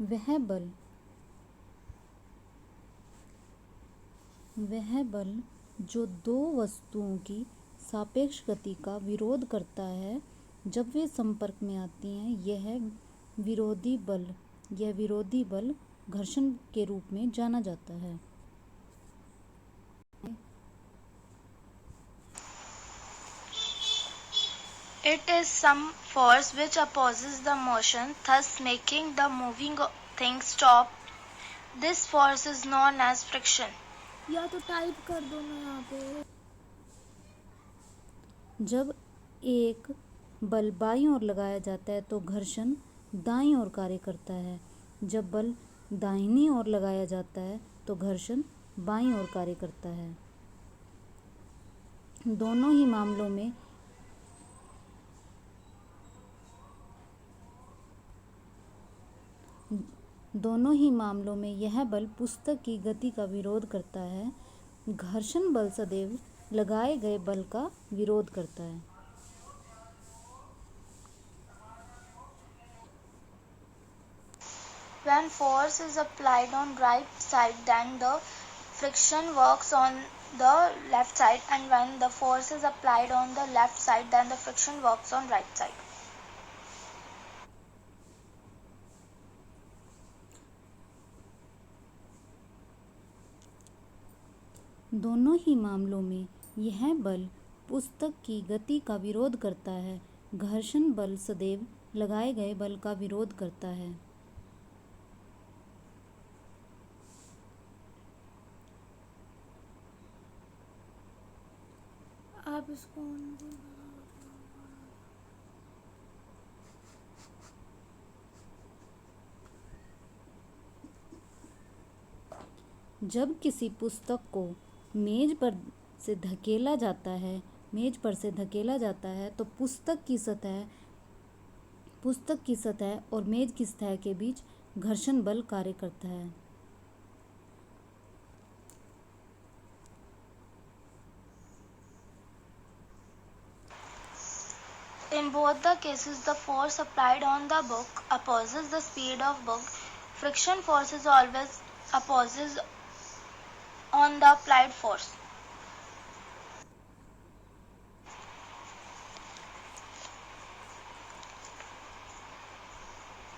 वह बल जो दो वस्तुओं की सापेक्ष गति का विरोध करता है जब वे संपर्क में आती हैं, यह विरोधी बल घर्षण के रूप में जाना जाता है। It is some force which opposes the motion, thus making the moving thing stop. This force is known as friction. या तो टाइप कर दो ना यहाँ पे। जब एक बल बाईं ओर लगाया जाता है तो घर्षण दाईं ओर कार्य करता है। जब बल दाहिनी ओर लगाया जाता है तो घर्षण बाईं ओर कार्य करता है। दोनों ही मामलों में यह बल पुस्तक की गति का विरोध करता है। घर्षण बल सदैव लगाए गए बल का विरोध करता है। When force is applied on right side, then the friction works on the left side, and when the force is applied on the left side, then the friction works on right side. दोनों ही मामलों में यह बल पुस्तक की गति का विरोध करता है। घर्षण बल सदैव लगाए गए बल का विरोध करता है। आप इसको जब किसी पुस्तक को मेज पर से धकेला जाता है तो पुस्तक की सतह और मेज की सतह के बीच घर्षण बल कार्य करता है। In both the cases, the force applied on the book opposes the speed of book. Friction force is always opposes on the applied force.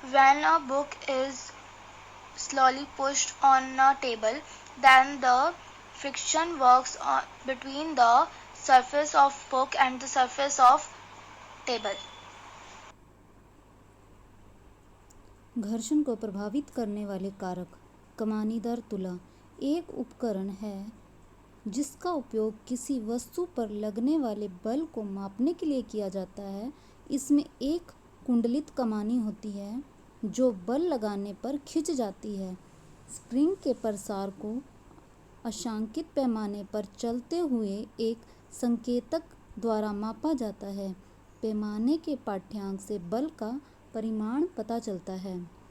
When a book is slowly pushed on a table, then the friction works between the surface of book and the surface of table. घर्षण को प्रभावित करने वाले कारक कमानीदार तुला एक उपकरण है जिसका उपयोग किसी वस्तु पर लगने वाले बल को मापने के लिए किया जाता है। इसमें एक कुंडलित कमानी होती है जो बल लगाने पर खिंच जाती है। स्प्रिंग के प्रसार को अंशांकित पैमाने पर चलते हुए एक संकेतक द्वारा मापा जाता है। पैमाने के पाठ्यांक से बल का परिमाण पता चलता है।